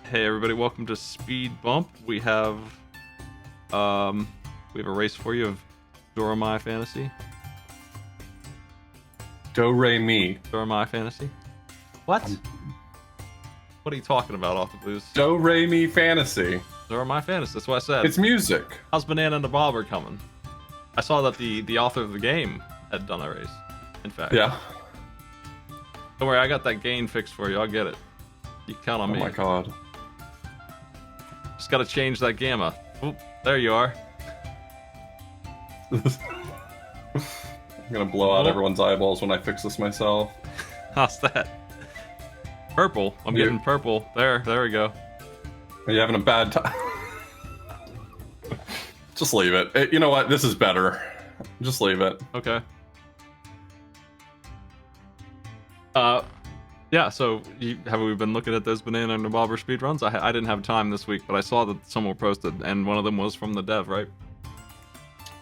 Hey everybody, welcome to Speed Bump. We have a race for you of Dorami Fantasy. Do-Re-Mi. Dorami Fantasy? What? What are you talking about, authorblues? Do-Re-Mi Fantasy. Dorami Fantasy, that's what I said. It's music. How's Banana and the Bobber coming? I saw that the author of the game had done a race, in fact. Yeah. Don't worry, I got that gain fixed for you, I'll get it. You can count on me. Oh my god. Just gotta change that gamma. Oop, there you are. I'm gonna blow out everyone's eyeballs when I fix this myself. How's that? Purple. I'm getting purple. There we go. Are you having a bad time? Just leave it. You know what? This is better. Just leave it. Okay. Yeah, so have we been looking at those Banana and the Bobber speedruns? I didn't have time this week, but I saw that some were posted, and one of them was from the dev, right?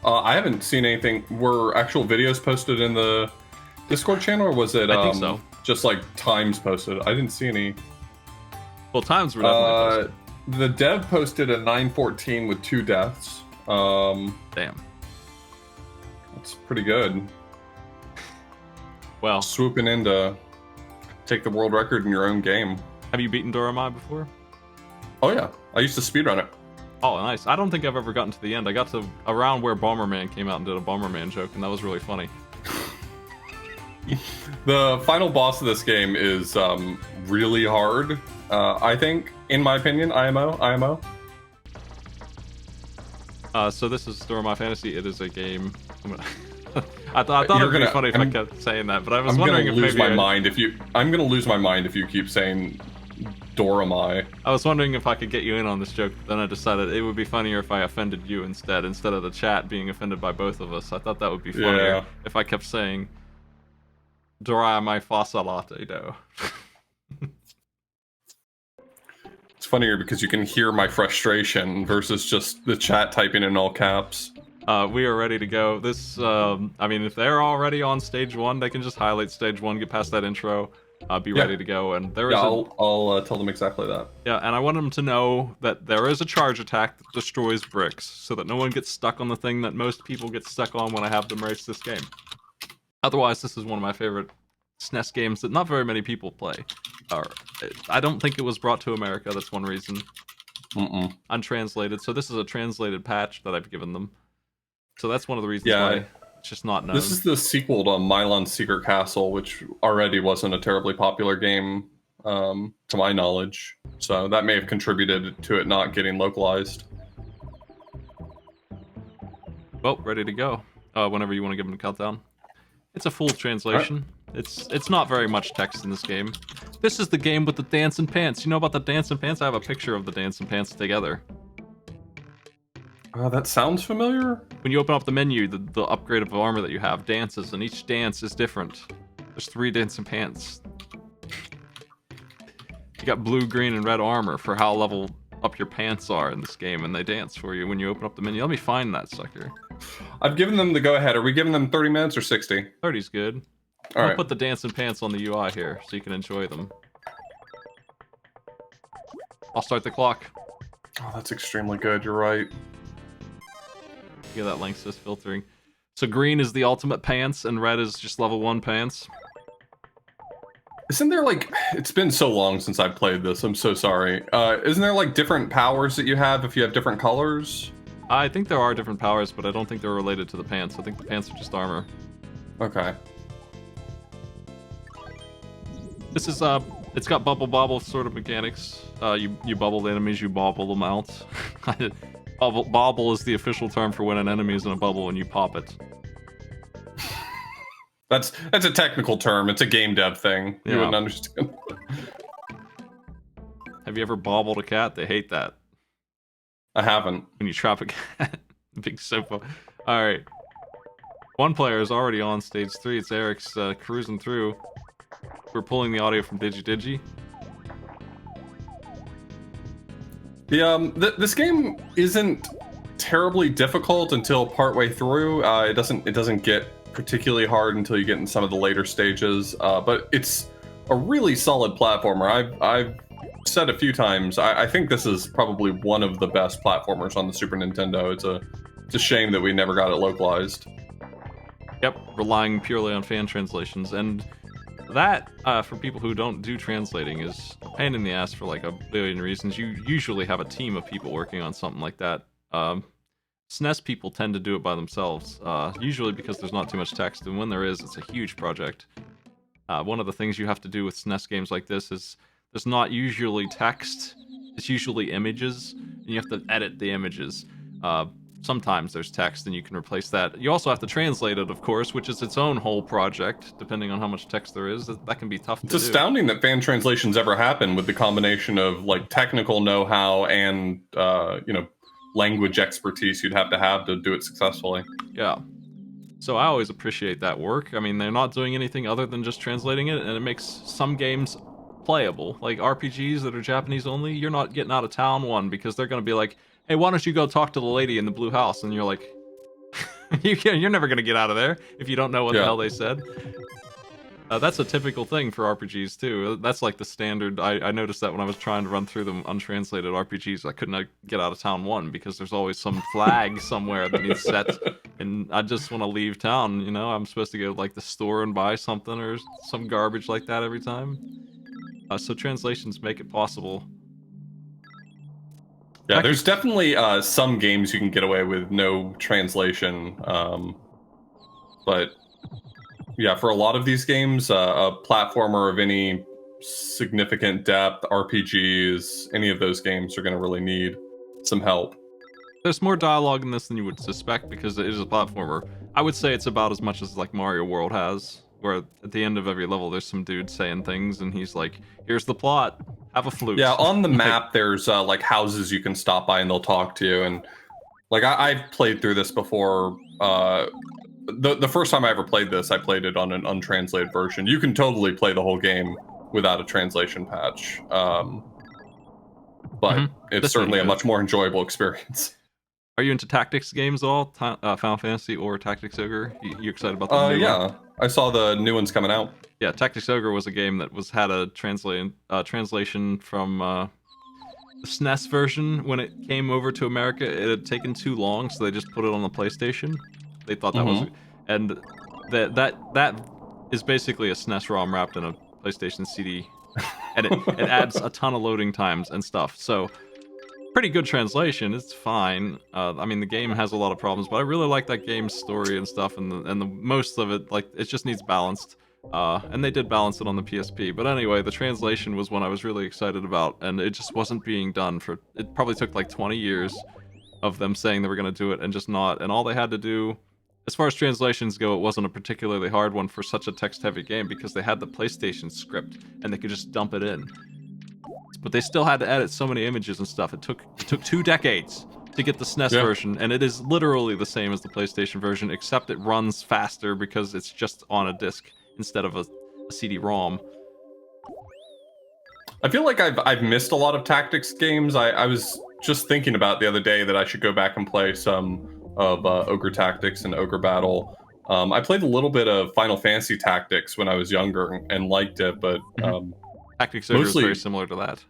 I haven't seen anything. Were actual videos posted in the Discord channel, or was it I think so. Just like times posted? I didn't see any. Well, times were definitely posted. The dev posted a 9:14 with 2 deaths. Damn. That's pretty good. Well, swooping in to take the world record in your own game. Have you beaten Dorami before? Oh yeah, I used to speedrun it. Oh, nice. I don't think I've ever gotten to the end. I got to around where Bomberman came out and did a Bomberman joke, and that was really funny. The final boss of this game is really hard. I think, in my opinion, IMO. So this is Dorami Fantasy. It is a game. I thought it'd be funny if I kept saying that, but I was wondering if maybe I'm gonna lose my mind if you keep saying Dorami. I was wondering if I could get you in on this joke, but then I decided it would be funnier if I offended you instead of the chat being offended by both of us. I thought that would be funnier if I kept saying Dorami Fasalate do. It's funnier because you can hear my frustration versus just the chat typing in all caps. We are ready to go. This, I mean, if they're already on stage 1, they can just highlight stage 1, get past that intro, be ready to go. And there is I'll tell them exactly that. Yeah, and I want them to know that there is a charge attack that destroys bricks, so that no one gets stuck on the thing that most people get stuck on when I have them race this game. Otherwise, this is one of my favorite SNES games that not very many people play. I don't think it was brought to America, that's one reason. Untranslated, so this is a translated patch that I've given them. So that's one of the reasons why it's just not known. This is the sequel to Milon's Secret Castle, which already wasn't a terribly popular game, to my knowledge. So that may have contributed to it not getting localized. Well, ready to go. Whenever you want to give them a countdown. It's a full translation. Right. It's not very much text in this game. This is the game with the dancing pants. You know about the dancing pants? I have a picture of the dancing pants together. That sounds familiar. When you open up the menu, the upgrade of armor that you have dances, and each dance is different. There's 3 dancing pants. You got blue, green, and red armor for how level up your pants are in this game, and they dance for you when you open up the menu. Let me find that sucker. I've given them the go-ahead. Are we giving them 30 minutes or 60? 30's good. I'll put the dancing pants on the UI here, so you can enjoy them. I'll start the clock. Oh, that's extremely good. You're right. Yeah, that length is filtering. So green is the ultimate pants, and red is just level 1 pants. Isn't there, like... It's been so long since I've played this. I'm so sorry. Isn't there, like, different powers that you have if you have different colors? I think there are different powers, but I don't think they're related to the pants. I think the pants are just armor. Okay. This is, it's got bubble sort of mechanics. You bubble the enemies, you bobble them out. Bobble is the official term for when an enemy is in a bubble and you pop it. That's a technical term. It's a game dev thing. You wouldn't understand. Have you ever bobbled a cat? They hate that. I haven't. When you trap a cat. Big simple. Alright. One player is already on stage 3. It's Eric's cruising through. We're pulling the audio from DigiDigi. This game isn't terribly difficult until partway through. It doesn't get particularly hard until you get in some of the later stages. But it's a really solid platformer. I've said a few times, I think this is probably one of the best platformers on the Super Nintendo. It's a shame that we never got it localized. Yep, relying purely on fan translations, and that, for people who don't do translating, is a pain in the ass for like a billion reasons. You usually have a team of people working on something like that. SNES people tend to do it by themselves, usually because there's not too much text, and when there is, it's a huge project. One of the things you have to do with SNES games like this is there's not usually text, it's usually images, and you have to edit the images. Sometimes there's text and you can replace that. You also have to translate it, of course, which is its own whole project, depending on how much text there is. That can be tough to do. It's astounding that fan translations ever happen with the combination of like technical know-how and language expertise you'd have to do it successfully. Yeah. So I always appreciate that work. I mean, they're not doing anything other than just translating it, and it makes some games playable. Like RPGs that are Japanese only, you're not getting out of town one because they're going to be like, hey, why don't you go talk to the lady in the blue house? And you're like, you're never going to get out of there if you don't know what the hell they said. That's a typical thing for RPGs, too. That's like the standard. I noticed that when I was trying to run through them untranslated RPGs, I couldn't get out of town one because there's always some flag somewhere that needs set, and I just want to leave town, you know? I'm supposed to go to like the store and buy something or some garbage like that every time. So translations make it possible. Yeah, there's definitely some games you can get away with no translation, but yeah, for a lot of these games, a platformer of any significant depth, RPGs, any of those games are going to really need some help. There's more dialogue in this than you would suspect because it is a platformer. I would say it's about as much as like Mario World has, where at the end of every level there's some dude saying things and he's like, here's the plot, have a flute. Yeah, on the map there's like houses you can stop by and they'll talk to you, and like I've played through this before. The first time I ever played this, I played it on an untranslated version. You can totally play the whole game without a translation patch, but it's certainly a much more enjoyable experience. Are you into tactics games at all? Final Fantasy or Tactics Ogre? You excited about the new one? I saw the new ones coming out. Yeah, Tactics Ogre was a game that had a translation from the SNES version. When it came over to America, it had taken too long, so they just put it on the PlayStation. They thought that was, and that is basically a SNES ROM wrapped in a PlayStation CD, and it adds a ton of loading times and stuff. So pretty good translation. It's fine. I mean, the game has a lot of problems, but I really like that game's story and stuff, and the most of it, like, it just needs balanced. And they did balance it on the PSP. But anyway, the translation was one I was really excited about, and it just wasn't being done for. It probably took like 20 years of them saying they were going to do it and just not. And all they had to do, as far as translations go, it wasn't a particularly hard one for such a text-heavy game because they had the PlayStation script and they could just dump it in. But they still had to edit so many images and stuff. It took 2 decades to get the SNES version, and it is literally the same as the PlayStation version, except it runs faster because it's just on a disc instead of a CD-ROM. I feel like I've missed a lot of tactics games. I was just thinking about the other day that I should go back and play some of Ogre Tactics and Ogre Battle. I played a little bit of Final Fantasy Tactics when I was younger and liked it, but Tactics Ogre is very similar to that.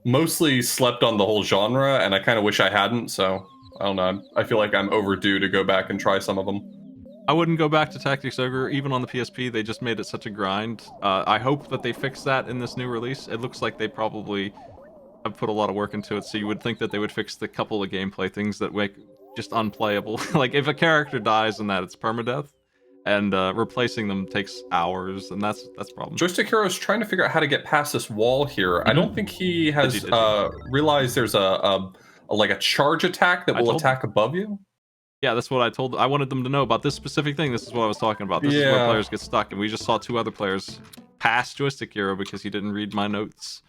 Mostly slept on the whole genre, and I kind of wish I hadn't, so I don't know. I feel like I'm overdue to go back and try some of them. I wouldn't go back to Tactics Ogre, even on the PSP. They just made it such a grind. I hope that they fix that in this new release. It looks like they probably have put a lot of work into it, so you would think that they would fix the couple of gameplay things that make just unplayable. Like, if a character dies in that, it's permadeath, and replacing them takes hours, and that's a problem. Joystick Hero's trying to figure out how to get past this wall here. I don't think he has realized there's a charge attack that will attack above you. Yeah, that's what I told. I wanted them to know about this specific thing. This is what I was talking about. This is where players get stuck, and we just saw 2 other players pass Joystick Hero because he didn't read my notes.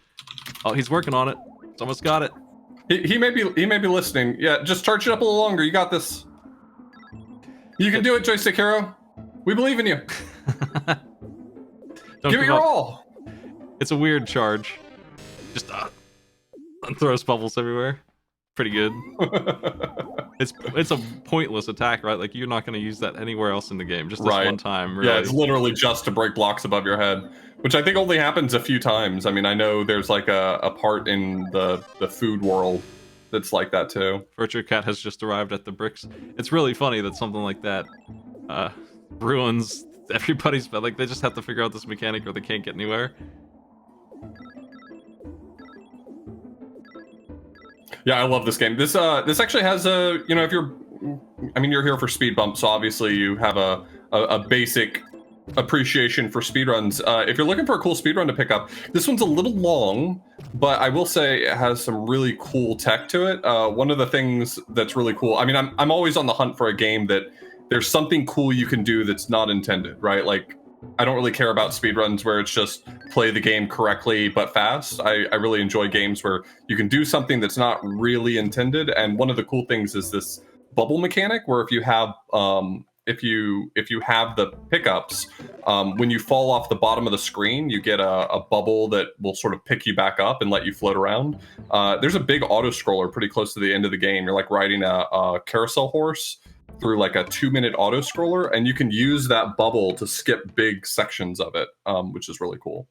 Oh, he's working on it. He's almost got it. He may be listening. Yeah, just charge it up a little longer. You got this. You can do it, Joystick Hero. We believe in you. Give it your all. It's a weird charge. Just throws bubbles everywhere. pretty good. It's a pointless attack, right? Like you're not going to use that anywhere else in the game. Just this Right. one time, really. Yeah, it's literally just to break blocks above your head, which I think only happens a few times. I mean, I know there's like a part in the food world that's like that too. VirtuaCat has just arrived at the bricks. It's really funny that something like that ruins everybody's. Like they just have to figure out this mechanic or they can't get anywhere. Yeah, I love this game. This actually has a, you know, if you're, I mean, you're here for speed bumps, so obviously you have a basic appreciation for speedruns. If you're looking for a cool speedrun to pick up, this one's a little long, but I will say it has some really cool tech to it. One of the things that's really cool, I mean, I'm always on the hunt for a game that there's something cool you can do that's not intended, right? Like, I don't really care about speedruns where it's just play the game correctly but fast. I really enjoy games where you can do something that's not really intended. And one of the cool things is this bubble mechanic, where if you have if you have the pickups, when you fall off the bottom of the screen, you get a bubble that will sort of pick you back up and let you float around. There's a big auto scroller pretty close to the end of the game. You're like riding a carousel horse through like a 2-minute auto scroller, and you can use that bubble to skip big sections of it, which is really cool.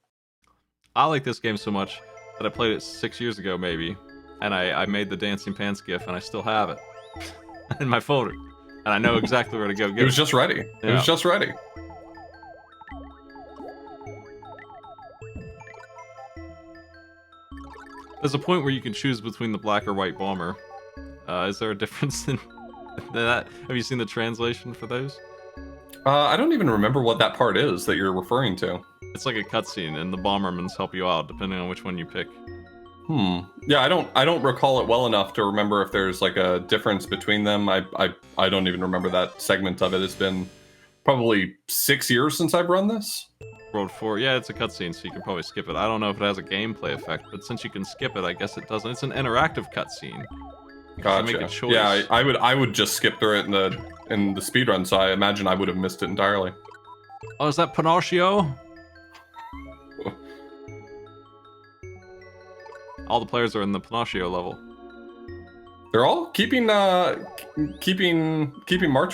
I like this game so much that I played it 6 years ago, maybe, and I made the dancing pants gif, and I still have it in my folder, and I know exactly where to go get it. It was just ready. Yeah. It was just ready. There's a point where you can choose between the black or white bomber. Is there a difference in that? Have you seen the translation for those? I don't even remember what that part is that you're referring to. It's like a cutscene, and the bombermans help you out depending on which one you pick. Yeah, I don't recall it well enough to remember if there's like a difference between them. I don't even remember that segment of it. It's been probably 6 years since I've run this. World 4, yeah, it's a cutscene, so you can probably skip it. I don't know if it has a gameplay effect, but since you can skip it, I guess it doesn't. It's an interactive cutscene. Gotcha. Make a choice. Yeah, I would just skip through it in the speedrun, so I imagine I would have missed it entirely. Oh, is that Pinocchio? All the players are in the Pinocchio level. They're all keeping march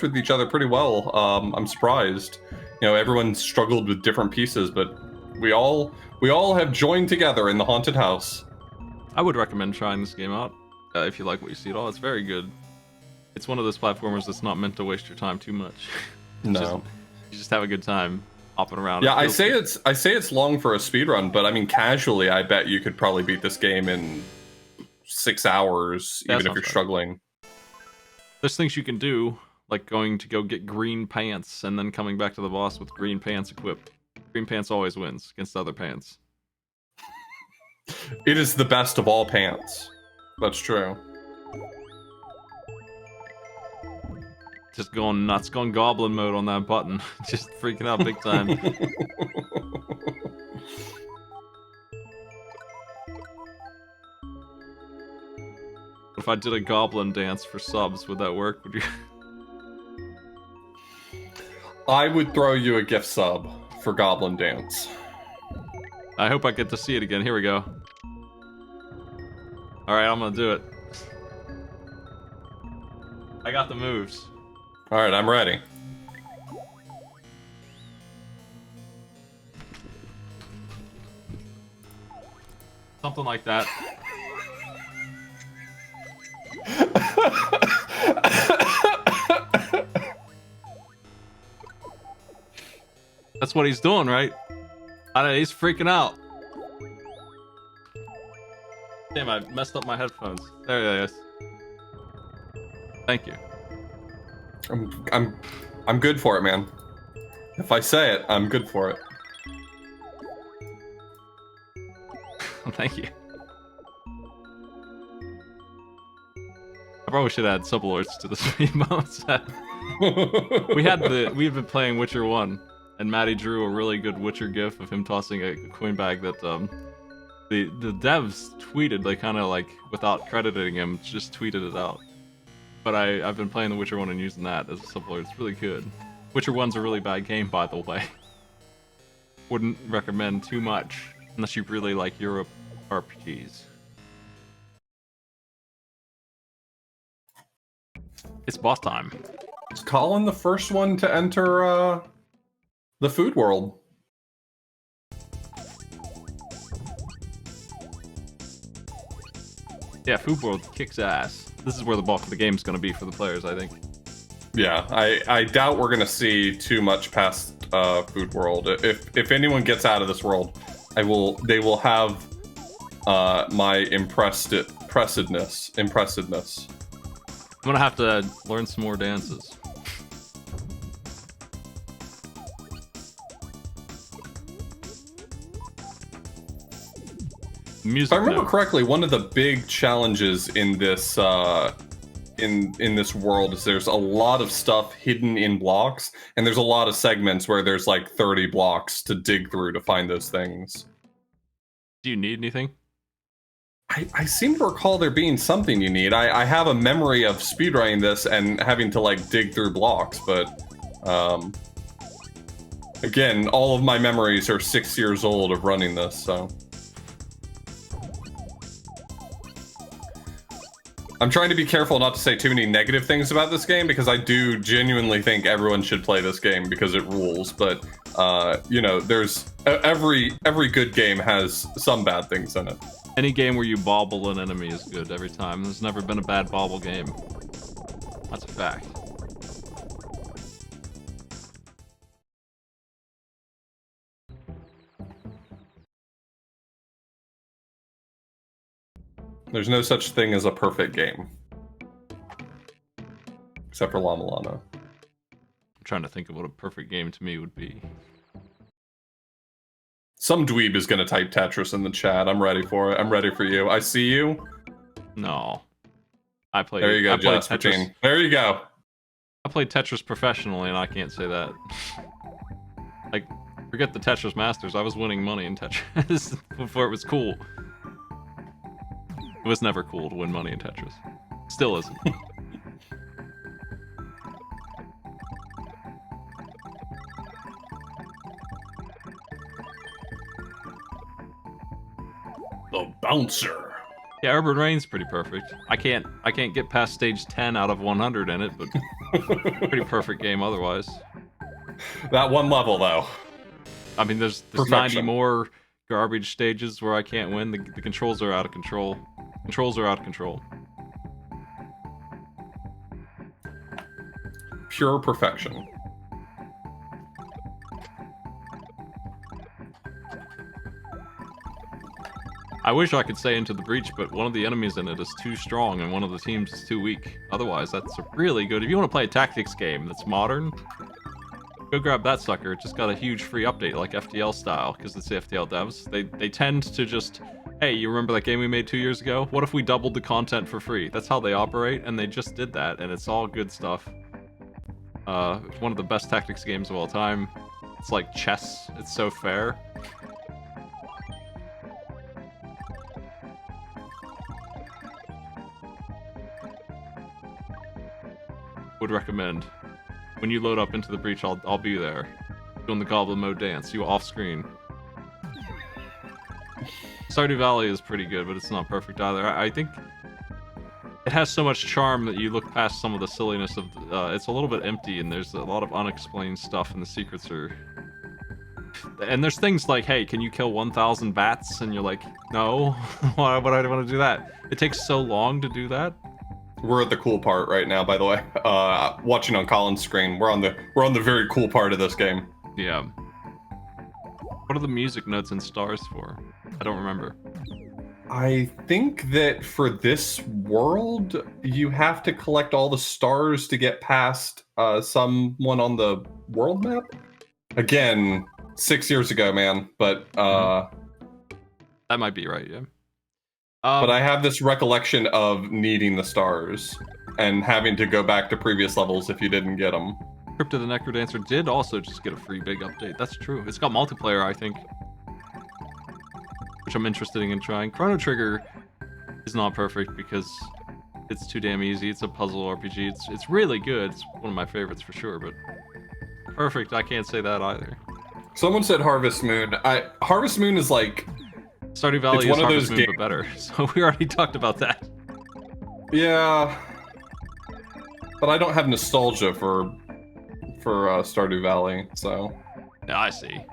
with each other pretty well. I'm surprised. You know, everyone struggled with different pieces, but we all have joined together in the haunted house. I would recommend trying this game out if you like what you see at all. It's very good. It's one of those platformers that's not meant to waste your time too much. No, you just have a good time hopping around. Yeah, I say it's long for a speedrun, but I mean casually, I bet you could probably beat this game in 6 hours, even if you're struggling. There's things you can do, like going to go get green pants and then coming back to the boss with green pants equipped. Green pants always wins against other pants. It is the best of all pants. That's true. Just going nuts, going goblin mode on that button. Just freaking out big time. If I did a goblin dance for subs, would that work? Would you? I would throw you a gift sub for Goblin Dance. I hope I get to see it again. Here we go. Alright, I'm gonna do it. I got the moves. Alright, I'm ready. Something like that. That's what he's doing, right? He's freaking out. Damn, I messed up my headphones. There it is. Thank you. I'm good for it, man. If I say it, I'm good for it. Thank you. I probably should add sub alerts to the speed bumps. we had been playing Witcher 1, and Maddie drew a really good Witcher gif of him tossing a coin bag that the devs tweeted. They kind of like, without crediting him, just tweeted it out. But I've been playing the Witcher 1 and using that as a sub alert. It's really good. Witcher 1's a really bad game, by the way. Wouldn't recommend too much unless you really like Europe RPGs. It's boss time. Is Colin the first one to enter the food world? Yeah, Food World kicks ass. This is where the bulk of the game's going to be for the players, I think. Yeah, I doubt we're gonna see too much past Food World. If anyone gets out of this world, they will have my impressiveness. I'm gonna have to learn some more dances. Music If I remember note. correctly, one of the big challenges in this in this world is there's a lot of stuff hidden in blocks, and there's a lot of segments where there's like 30 blocks to dig through to find those things. Do you need anything? I seem to recall there being something you need. I have a memory of speedrunning this and having to like dig through blocks, but again, all of my memories are 6 years old of running this, so I'm trying to be careful not to say too many negative things about this game, because I do genuinely think everyone should play this game because it rules. But you know, there's every good game has some bad things in it. Any game where you bobble an enemy is good every time. There's never been a bad bobble game. That's a fact. There's no such thing as a perfect game. Except for Llama Llama. I'm trying to think of what a perfect game to me would be. Some dweeb is gonna type Tetris in the chat. I'm ready for it. I'm ready for you. I see you. No. I play. There you go, I played Jasper Tetris. Jean. There you go. I played Tetris professionally, and I can't say that. Like, forget the Tetris Masters. I was winning money in Tetris before it was cool. It was never cool to win money in Tetris. Still isn't. The bouncer. Yeah, Urban Reign's pretty perfect. I can't get past stage 10 out of 100 in it, but pretty perfect game otherwise. That one level, though. I mean, there's 90 more garbage stages where I can't win. The controls are out of control. Controls are out of control. Pure perfection. I wish I could say Into the Breach, but one of the enemies in it is too strong and one of the teams is too weak. Otherwise, that's really good. If you want to play a tactics game that's modern, go grab that sucker. It just got a huge free update, like FTL style, because it's the FTL devs. They tend to just, hey, you remember that game we made 2 years ago? What if we doubled the content for free? That's how they operate, and they just did that, and it's all good stuff. It's one of the best tactics games of all time. It's like chess. It's so fair. Would recommend. When you load up Into the Breach, I'll be there. Doing the Goblin Mode dance. You off screen. Stardew Valley is pretty good, but it's not perfect either. I think it has so much charm that you look past some of the silliness of it's a little bit empty, and there's a lot of unexplained stuff, and the secrets are... And there's things like, hey, can you kill 1,000 bats? And you're like, no. Why would I want to do that? It takes so long to do that. We're at the cool part right now, by the way. Watching on Colin's screen, we're on the very cool part of this game. Yeah. What are the music notes and stars for? I don't remember. I think that for this world, you have to collect all the stars to get past someone on the world map. Again, 6 years ago, man. But that might be right, yeah. But I have this recollection of needing the stars and having to go back to previous levels if you didn't get them. Crypt of the Necrodancer did also just get a free big update. That's true. It's got multiplayer, I think, which I'm interested in trying. Chrono Trigger is not perfect because it's too damn easy. It's a puzzle RPG. It's really good. It's one of my favorites for sure, but perfect, I can't say that either. Someone said Harvest Moon. Harvest Moon is like... Stardew Valley is one of Harvest those Moon, but better. So we already talked about that. Yeah. But I don't have nostalgia for Stardew Valley, so. Yeah, I see.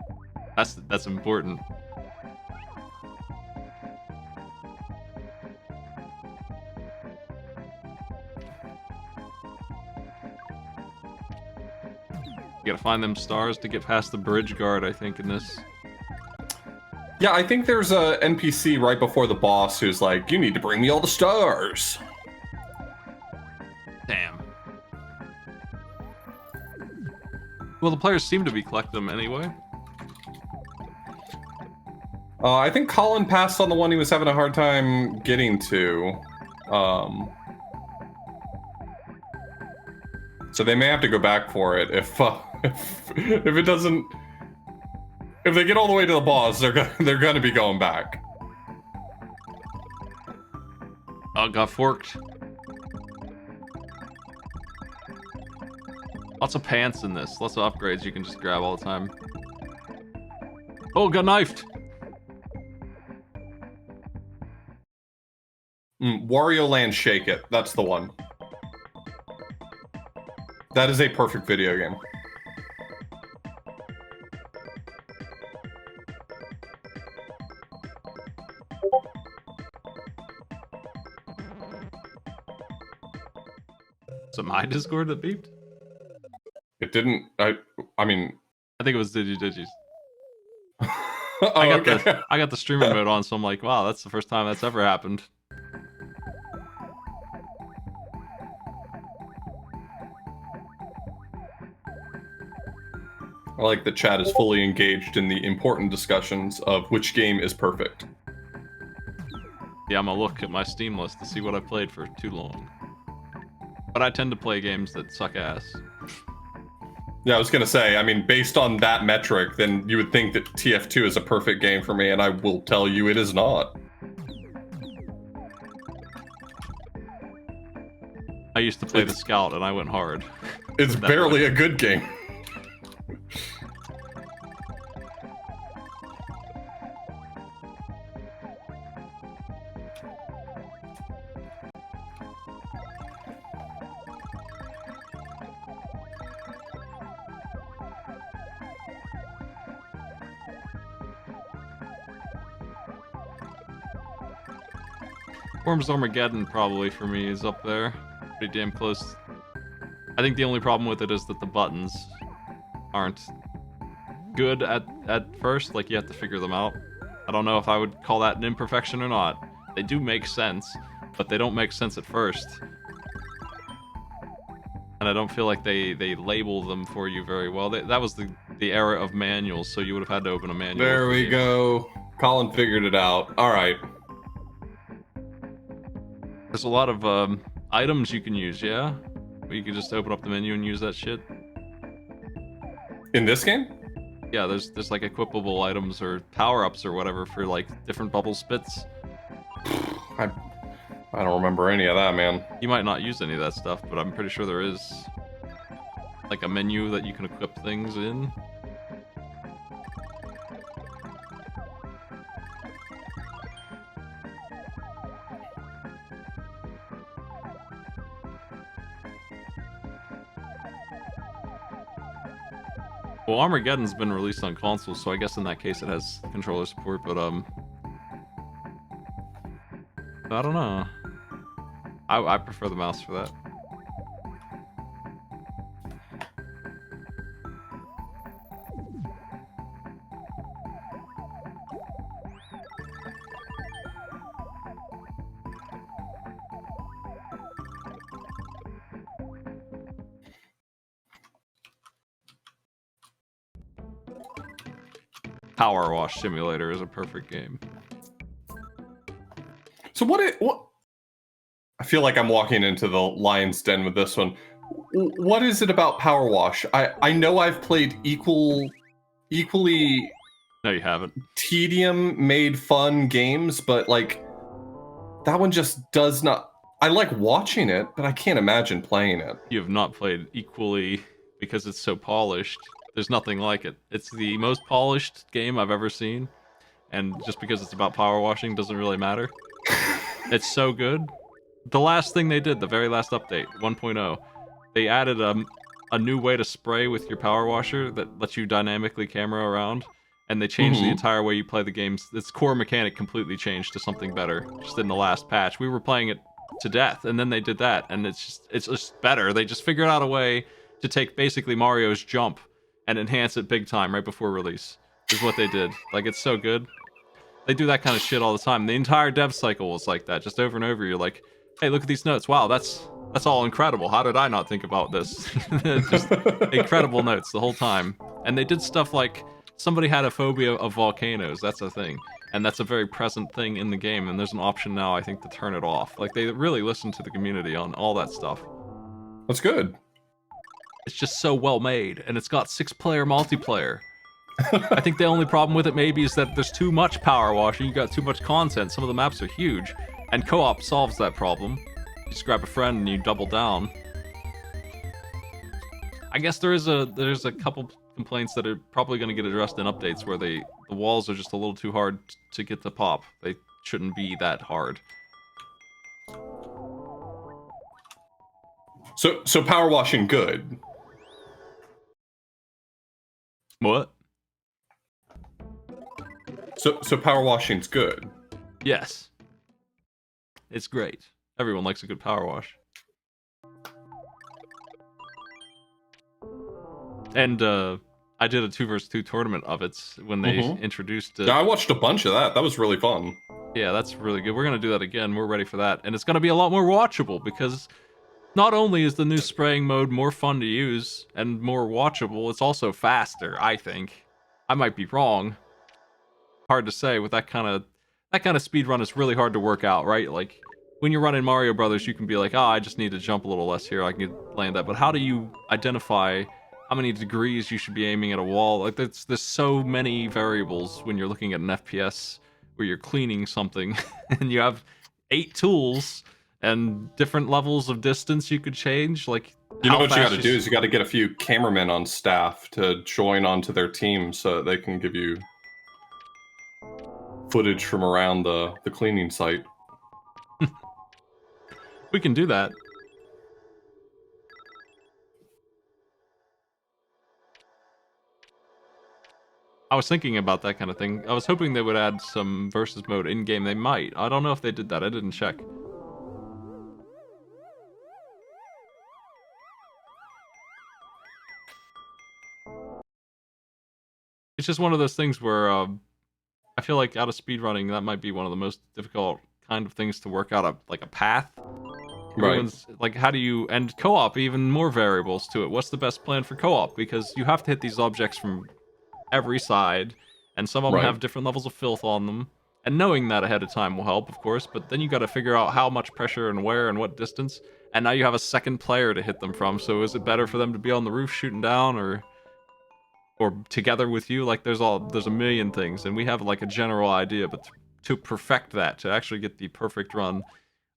That's important. You gotta find them stars to get past the bridge guard, I think, in this. Yeah, I think there's a NPC right before the boss who's like, "You need to bring me all the stars." Damn. Well, the players seem to be collecting them anyway. I think Colin passed on the one he was having a hard time getting to. So they may have to go back for it if it doesn't. If they get all the way to the boss, they're gonna be going back. Oh, it got forked. Lots of pants in this. Lots of upgrades you can just grab all the time. Oh, got knifed. Wario Land Shake It. That's the one. That is a perfect video game. Is it my Discord that beeped? It didn't. I mean. I think it was DigiDigi's. Oh, I got the streaming mode on, so I'm like, wow, that's the first time that's ever happened. I like that chat is fully engaged in the important discussions of which game is perfect. Yeah, I'm gonna look at my Steam list to see what I played for too long. But I tend to play games that suck ass. Yeah, I was gonna say, I mean, based on that metric, then you would think that TF2 is a perfect game for me, and I will tell you it is not. I used to play the Scout, and I went hard. It's barely a good game. Worms Armageddon probably for me is up there. Pretty damn close. I think the only problem with it is that the buttons aren't good at first. Like, you have to figure them out. I don't know if I would call that an imperfection or not. They do make sense, but they don't make sense at first. And I don't feel like they label them for you very well. That was the era of manuals, so you would have had to open a manual. There we go. Colin figured it out. All right. There's a lot of items you can use, yeah? You can just open up the menu and use that shit. In this game? Yeah, there's like equipable items or power-ups or whatever for like different bubble spits. I don't remember any of that, man. You might not use any of that stuff, but I'm pretty sure there is like a menu that you can equip things in. Well, Armageddon's been released on consoles, so I guess in that case it has controller support, but I don't know. I prefer the mouse for that. Power Wash Simulator is a perfect game. So what? I feel like I'm walking into the lion's den with this one. What is it about Power Wash? I know I've played equally No, you haven't. tedium made fun games, but like that one just does not. I like watching it, but I can't imagine playing it. You have not played equally because it's so polished. There's nothing like it. It's the most polished game I've ever seen, and just because it's about power washing doesn't really matter. It's so good. The last thing they did, the very last update, 1.0, they added a new way to spray with your power washer that lets you dynamically camera around, and they changed the entire way you play the games. Its core mechanic completely changed to something better, just in the last patch. We were playing it to death, and then they did that, and it's just better. They just figured out a way to take basically Mario's jump and enhance it big time right before release, is what they did. Like, it's so good. They do that kind of shit all the time. The entire dev cycle was like that, just over and over. You're like, hey, look at these notes. Wow, that's all incredible. How did I not think about this? Just incredible notes the whole time. And they did stuff like, somebody had a phobia of volcanoes. That's a thing. And that's a very present thing in the game. And there's an option now, I think, to turn it off. Like, they really listen to the community on all that stuff. That's good. It's just so well made. And it's got 6-player multiplayer. I think the only problem with it maybe is that there's too much power washing. You got too much content. Some of the maps are huge. And co-op solves that problem. You just grab a friend and you double down. I guess there's a couple complaints that are probably going to get addressed in updates where the walls are just a little too hard to get to pop. They shouldn't be that hard. So power washing good. What? So power washing's good. Yes. It's great. Everyone likes a good power wash. And I did a 2v2 tournament of it when they introduced it. Yeah, I watched a bunch of that. That was really fun. Yeah, that's really good. We're going to do that again. We're ready for that. And it's going to be a lot more watchable because not only is the new spraying mode more fun to use and more watchable, it's also faster, I think. I might be wrong. Hard to say. With that kind of speed run is really hard to work out, right? Like when you're running Mario Brothers, you can be like, I just need to jump a little less here. I can land that. But how do you identify how many degrees you should be aiming at a wall? Like there's so many variables when you're looking at an FPS where you're cleaning something and you have 8 tools and different levels of distance you could change. Like, you know what you got to do is you got to get a few cameramen on staff to join onto their team so they can give you footage from around the cleaning site. We can do that. I was thinking about that kind of thing. I was hoping they would add some versus mode in-game. They might. I don't know if they did that. I didn't check. It's just one of those things where I feel like out of speedrunning, that might be one of the most difficult kind of things to work out, like a path. Right. Like, how do you... And co-op, even more variables to it. What's the best plan for co-op? Because you have to hit these objects from every side, and some of them have different levels of filth on them. And knowing that ahead of time will help, of course, but then you got to figure out how much pressure and where and what distance. And now you have a second player to hit them from, so is it better for them to be on the roof shooting down, or together with you? Like, there's a million things, and we have like a general idea, but to perfect that, to actually get the perfect run,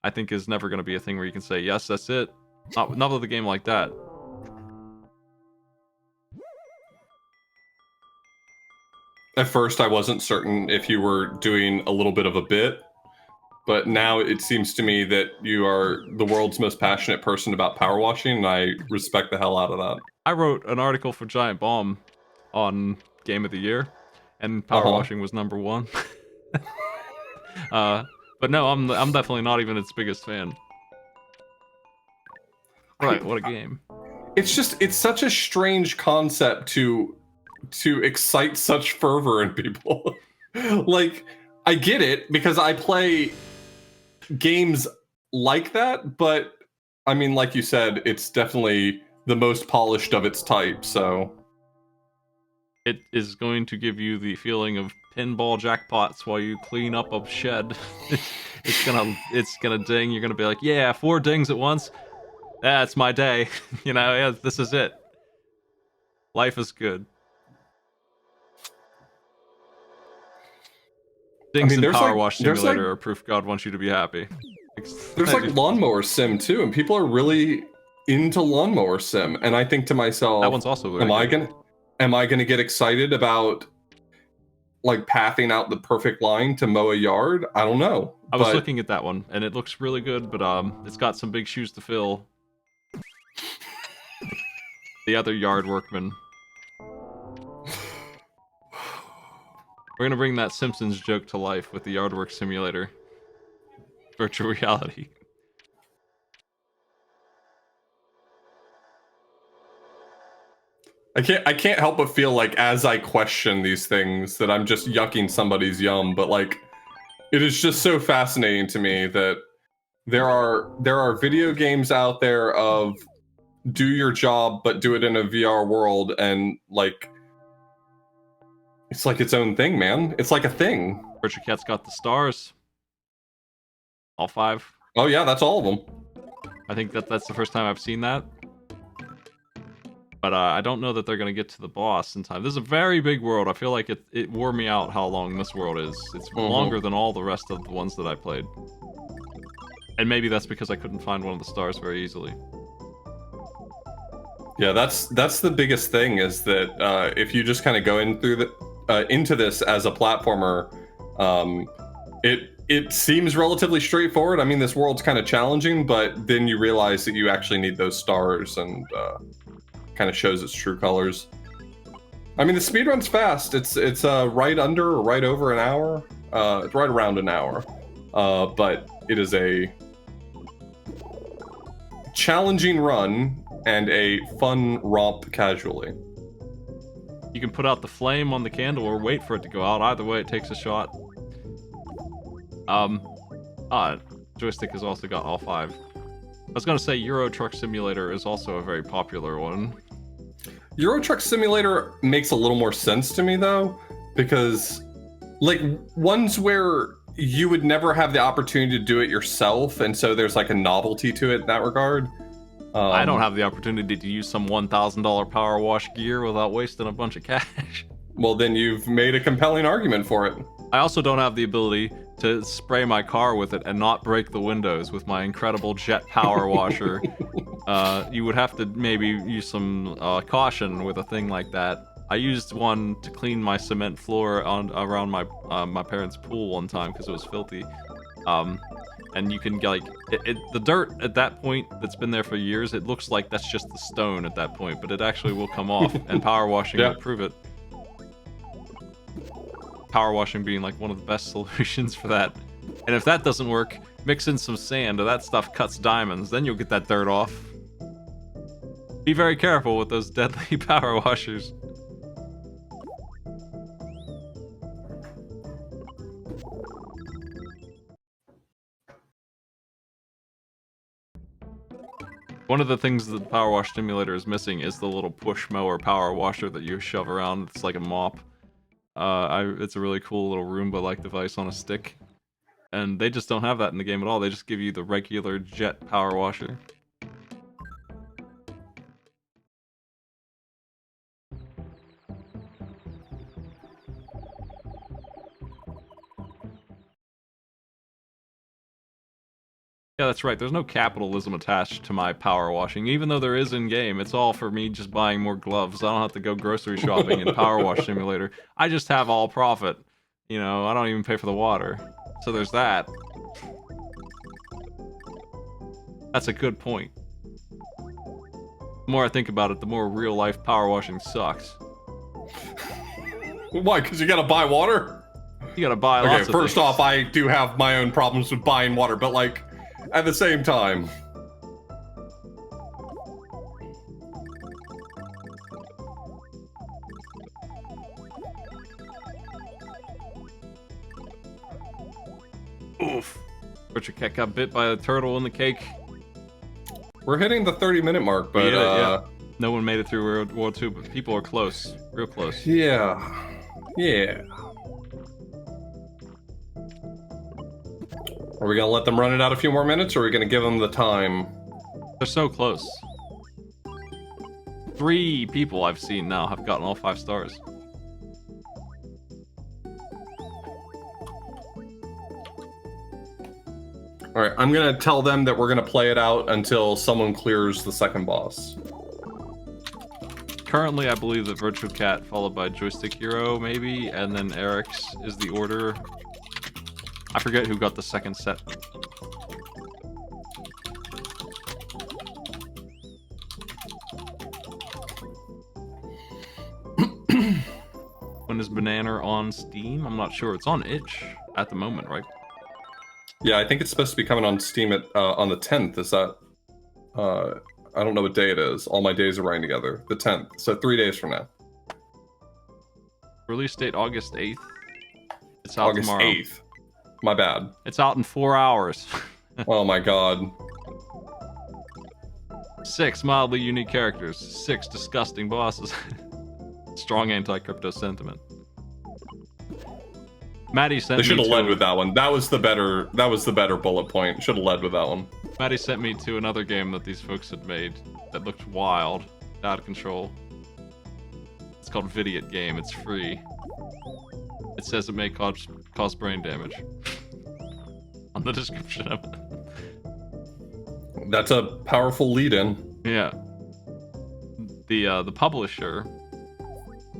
I think is never going to be a thing where you can say, yes, that's it. Not with a game like that. At first, I wasn't certain if you were doing a little bit of a bit, but now it seems to me that you are the world's most passionate person about power washing, and I respect the hell out of that. I wrote an article for Giant Bomb on Game of the Year, and power washing was #1. But no, I'm definitely not even its biggest fan. Right, what a game. It's such a strange concept to excite such fervor in people. Like, I get it because I play games like that, but I mean, like you said, it's definitely the most polished of its type, so it is going to give you the feeling of pinball jackpots while you clean up a shed. it's gonna ding. You're gonna be like, yeah, 4 dings at once. That's my day. You know, yeah, this is it. Life is good. Dings and Power Wash Simulator are proof God wants you to be happy. There's like Lawnmower Sim too, and people are really into Lawnmower Sim, and I think to myself, that one's also am I gonna get excited about like pathing out the perfect line to mow a yard? I don't know. I was looking at that one, and it looks really good, but it's got some big shoes to fill. The other yard workman. We're gonna bring that Simpsons joke to life with the yard work simulator. Virtual reality. I can't help but feel like as I question these things that I'm just yucking somebody's yum, but like it is just so fascinating to me that there are video games out there of do your job but do it in a VR world, and like it's like its own thing, man. It's like a thing. VirtuaCat's got the stars. All 5. Oh yeah, that's all of them. I think that's the first time I've seen that. But I don't know that they're going to get to the boss in time. This is a very big world. I feel like it wore me out how long this world is. It's longer than all the rest of the ones that I played. And maybe that's because I couldn't find one of the stars very easily. Yeah, that's the biggest thing, is that if you just kind of go in through into this as a platformer, it seems relatively straightforward. I mean, this world's kind of challenging, but then you realize that you actually need those stars, and kind of shows its true colors. I mean, the speedrun's fast. It's right under or right over an hour. It's right around an hour. But it is a challenging run and a fun romp casually. You can put out the flame on the candle or wait for it to go out. Either way, it takes a shot. Joystick has also got all 5. I was gonna say Euro Truck Simulator is also a very popular one. Euro Truck Simulator makes a little more sense to me though, because like ones where you would never have the opportunity to do it yourself, and so there's like a novelty to it in that regard. I don't have the opportunity to use some $1,000 power wash gear without wasting a bunch of cash. Well, then you've made a compelling argument for it. I also don't have the ability to spray my car with it and not break the windows with my incredible jet power washer. You would have to maybe use some caution with a thing like that. I used one to clean my cement floor around my parents' pool one time because it was filthy. And you can like the dirt at that point that's been there for years. It looks like that's just the stone at that point, but it actually will come off, and power washing will prove it. Power washing being like one of the best solutions for that. And if that doesn't work, mix in some sand, or that stuff cuts diamonds. Then you'll get that dirt off. Be very careful with those deadly power washers. One of the things that the Power Wash Simulator is missing is the little push mower power washer that you shove around. It's like a mop. It's a really cool little Roomba-like device on a stick. And they just don't have that in the game at all. They just give you the regular jet power washer. Yeah, that's right. There's no capitalism attached to my power washing. Even though there is in-game, it's all for me just buying more gloves. I don't have to go grocery shopping in Power Wash Simulator. I just have all profit. You know, I don't even pay for the water. So there's that. That's a good point. The more I think about it, the more real-life power washing sucks. Why? Because you gotta buy water? You gotta buy lots of things. Okay, first off, I do have my own problems with buying water, but like, at the same time. Oof. VirtuaCat got bit by a turtle in the cake. We're hitting the 30-minute mark, but yeah. No one made it through World War II, but people are close. Real close. Yeah. Yeah. Are we gonna let them run it out a few more minutes, or are we gonna give them the time? They're so close. 3 people I've seen now have gotten all 5 stars. Alright, I'm gonna tell them that we're gonna play it out until someone clears the second boss. Currently, I believe that VirtuaCat followed by Joystick Hero, maybe, and then Eric's is the order. I forget who got the second set. When is Banana on Steam? I'm not sure. It's on itch at the moment, right? Yeah, I think it's supposed to be coming on Steam at on the 10th. Is that? I don't know what day it is. All my days are running together. The 10th. So 3 days from now. Release date August 8th. It's out August tomorrow. 8th. My bad. It's out in 4 hours. Oh my god. 6 mildly unique characters. 6 disgusting bosses. Strong anti-crypto sentiment. Maddie sent me. They should have led with that one. That was the better. That was the better bullet point. Should have led with that one. Maddie sent me to another game that these folks had made that looked wild, out of control. It's called Vidiot Game. It's free. It says it may cause brain damage on the description of it. That's a powerful lead-in. Yeah. The publisher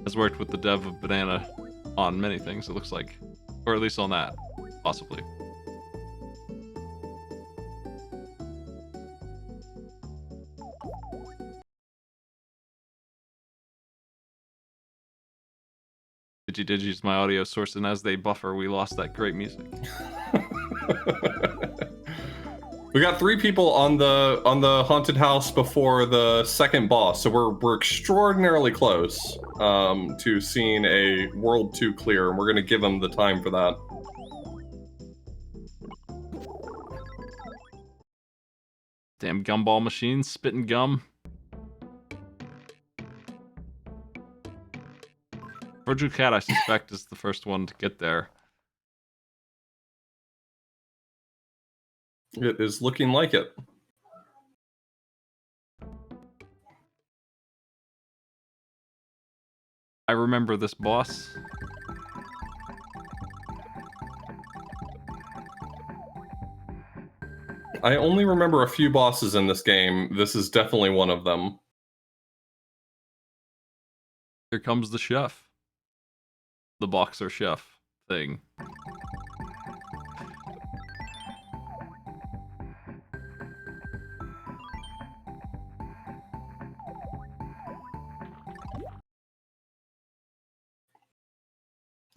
has worked with the dev of Banana on many things, it looks like. Or at least on that, possibly. DigiDigi is my audio source, and as they buffer, we lost that great music. We got 3 people on the haunted house before the second boss, so we're extraordinarily close to seeing a world 2 clear, and we're gonna give them the time for that. Damn gumball machines, spitting gum. VirtuaCat, I suspect, is the first one to get there. It is looking like it. I remember this boss. I only remember a few bosses in this game. This is definitely one of them. Here comes the chef. The boxer chef thing.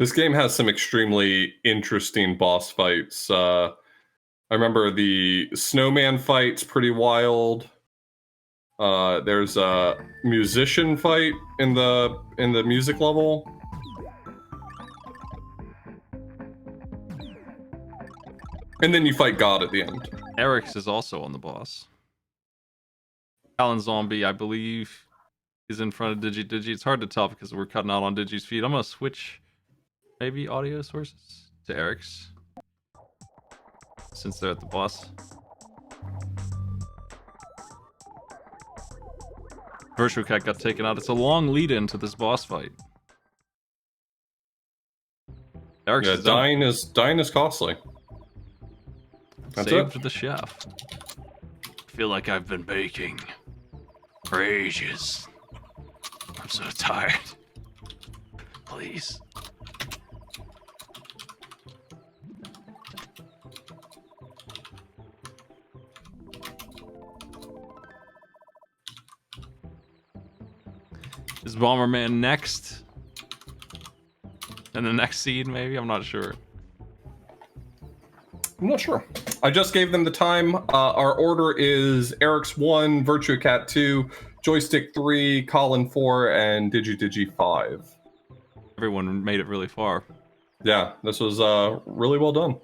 This game has some extremely interesting boss fights. I remember the snowman fight's pretty wild. There's a musician fight in the music level. And then you fight God at the end. Eric's is also on the boss. kalonzombie, I believe, is in front of DigiDigi. It's hard to tell because we're cutting out on Digi's feed. I'm gonna switch maybe audio sources to Eric's since they're at the boss. VirtuaCat got taken out. It's a long lead into this boss fight. Eric's Yeah, dying is costly. That's saved it. the chef. I feel like I've been baking for ages. I'm so tired. Please. Is Bomberman next? In the next scene, maybe? I'm not sure. I'm not sure. I just gave them the time. Our order is Eric's 1, VirtuaCat 2, Joystick 3, Colin 4, and DigiDigi 5. Everyone made it really far. Yeah, this was really well done.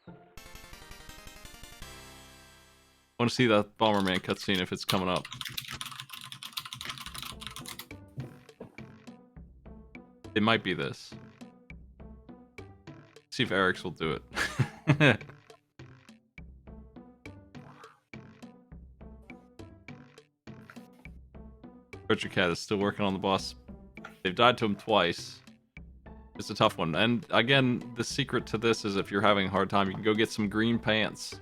I want to see that Bomberman cutscene if it's coming up. It might be this. See if Eric's will do it. VirtuaCat is still working on the boss. They've died to him twice. It's a tough one. And again, the secret to this is if you're having a hard time, you can go get some green pants.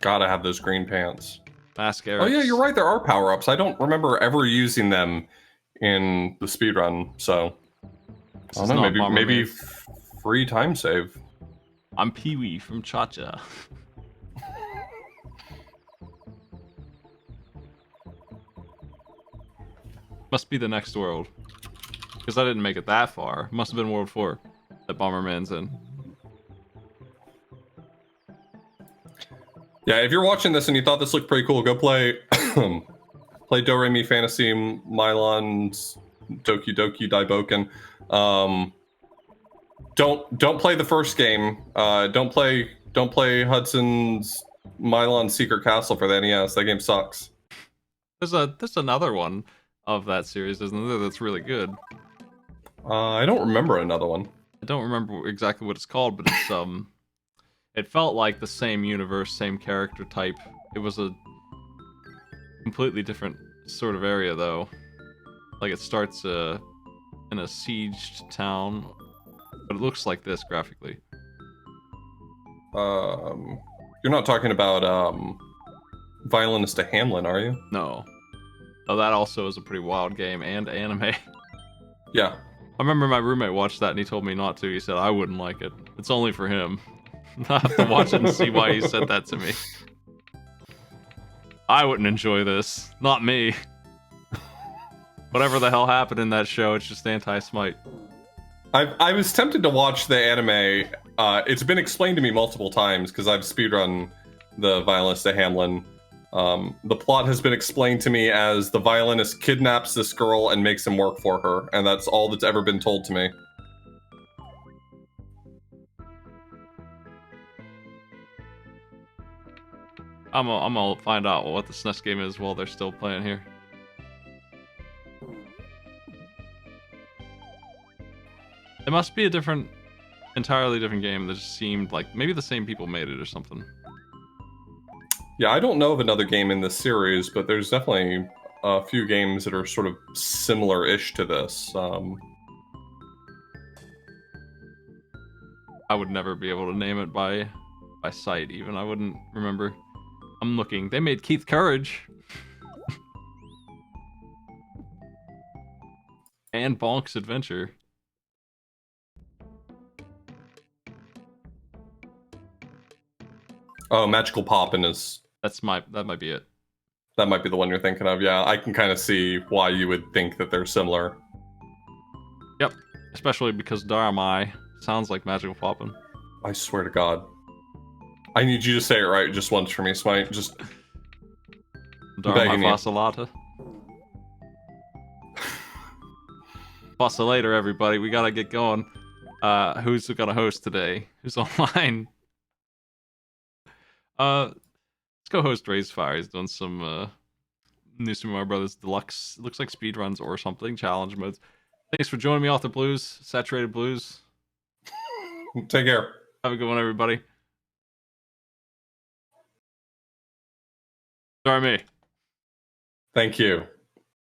Gotta have those green pants. Ask Eric. Oh yeah, you're right. There are power-ups. I don't remember ever using them in the speedrun, so I don't know. Maybe free time save. I'm Pee-wee from Cha-Cha. Must be the next world. Because I didn't make it that far. Must have been World 4 that Bomberman's in. Yeah, if you're watching this and you thought this looked pretty cool, go play play Do Re Mi Fantasy Milon's Doki Doki Daiboken. Don't play the first game. Don't play Hudson's Milon Secret Castle for the NES. That game sucks. There's another one of that series, isn't there? That's really good. I don't remember another one. I don't remember exactly what it's called, but it's it felt like the same universe, same character type. It was a completely different sort of area, though. Like it starts in a sieged town, but it looks like this graphically. You're not talking about Violinist to Hamlin, are you? No. Oh, that also is a pretty wild game and anime. Yeah. I remember my roommate watched that and he told me not to. He said I wouldn't like it. It's only for him. I have to watch it and see why he said that to me. I wouldn't enjoy this. Not me. Whatever the hell happened in that show, it's just anti-Smite. I was tempted to watch the anime. It's been explained to me multiple times because I've speedrun the Violinist to Hamlin. The plot has been explained to me as the violinist kidnaps this girl and makes him work for her, and that's all that's ever been told to me. I'm gonna find out what the SNES game is while they're still playing here. It must be a entirely different game that just seemed like maybe the same people made it or something. Yeah, I don't know of another game in this series, but there's definitely a few games that are sort of similar-ish to this. I would never be able to name it by sight even. I wouldn't remember. I'm looking. They made Keith Courage. And Bonk's Adventure. Oh, Magical Poppin' is... That might be it. That might be the one you're thinking of, yeah. I can kind of see why you would think that they're similar. Yep. Especially because Daramai sounds like Magical Poppin'. I swear to God. I need you to say it right just once for me, Smite. Just... Daramai Fossilata. Fossilator, everybody. We gotta get going. Who's gonna host today? Who's online? Let's go host Raise Fire. He's doing some new Super Mario Brothers Deluxe. It looks like speedruns or something. Challenge modes. Thanks for joining me, authorblues. Saturated Blues. Take care. Have a good one, everybody. Sorry, me. Thank you.